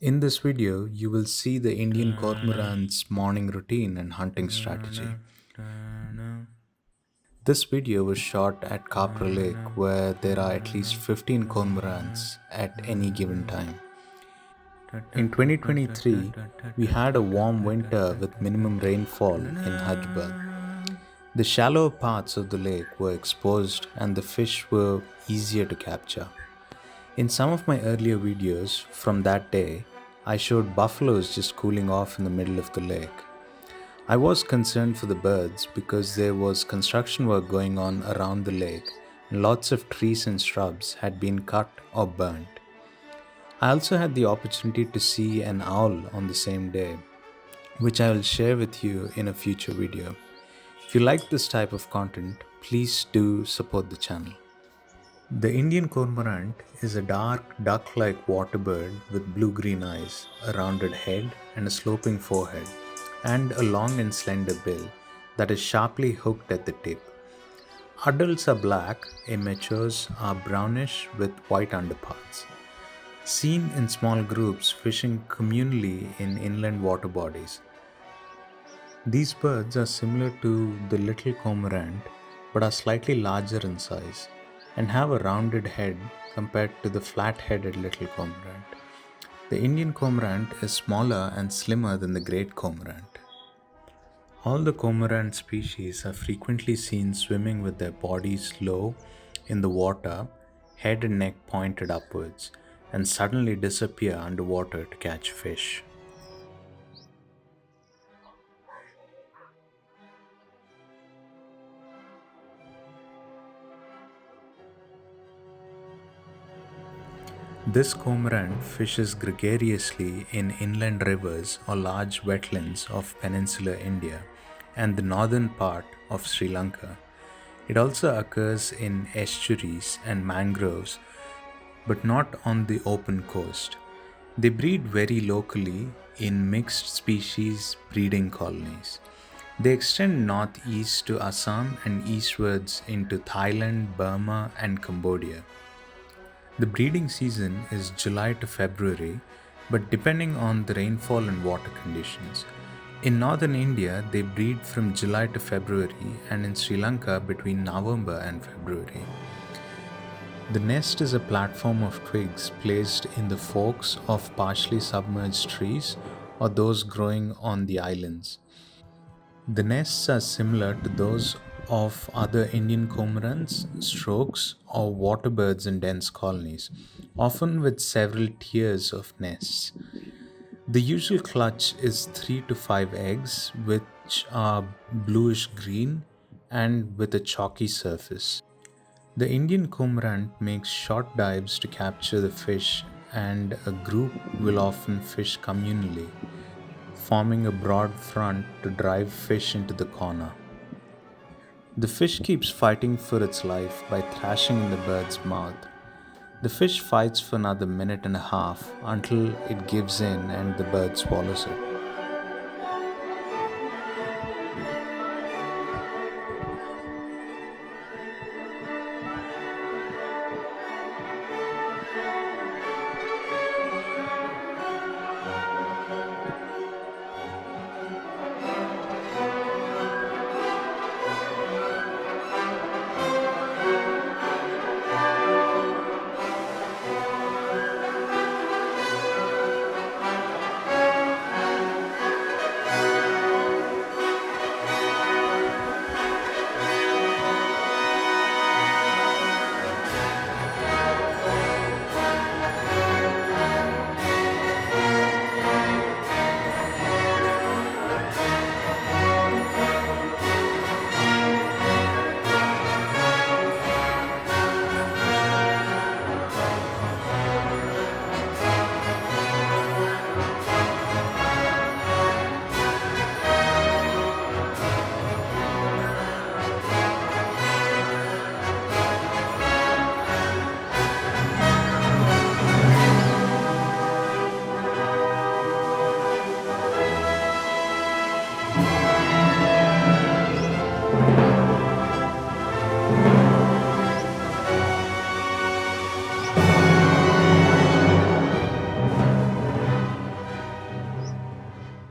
In this video, you will see the Indian Cormorant's morning routine and hunting strategy. This video was shot at Capra Lake where there are at least 15 cormorants at any given time. In 2023, we had a warm winter with minimum rainfall in Hyderabad. The shallower parts of the lake were exposed and the fish were easier to capture. In some of my earlier videos from that day, I showed buffaloes just cooling off in the middle of the lake. I was concerned for the birds because there was construction work going on around the lake and lots of trees and shrubs had been cut or burnt. I also had the opportunity to see an owl on the same day, which I will share with you in a future video. If you like this type of content, please do support the channel. The Indian Cormorant is a dark duck-like waterbird with blue-green eyes, a rounded head and a sloping forehead, and a long and slender bill that is sharply hooked at the tip. Adults are black, immatures are brownish with white underparts. Seen in small groups fishing communally in inland water bodies. These birds are similar to the Little Cormorant but are slightly larger in size and have a rounded head compared to the flat-headed Little Cormorant. The Indian Cormorant is smaller and slimmer than the Great Cormorant. All the cormorant species are frequently seen swimming with their bodies low in the water, head and neck pointed upwards, and suddenly disappear underwater to catch fish. This cormorant fishes gregariously in inland rivers or large wetlands of peninsular India and the northern part of Sri Lanka. It also occurs in estuaries and mangroves, but not on the open coast. They breed very locally in mixed species breeding colonies. They extend northeast to Assam and eastwards into Thailand, Burma, and Cambodia. The breeding season is July to February, but depending on the rainfall and water conditions. In northern India, they breed from July to February, and in Sri Lanka between November and February. The nest is a platform of twigs placed in the forks of partially submerged trees or those growing on the islands. The nests are similar to those of other Indian cormorants, strokes, or waterbirds in dense colonies, often with several tiers of nests. The usual clutch is 3 to 5 eggs, which are bluish green and with a chalky surface. The Indian cormorant makes short dives to capture the fish, and a group will often fish communally, forming a broad front to drive fish into the corner. The fish keeps fighting for its life by thrashing in the bird's mouth. The fish fights for another minute and a half until it gives in and the bird swallows it.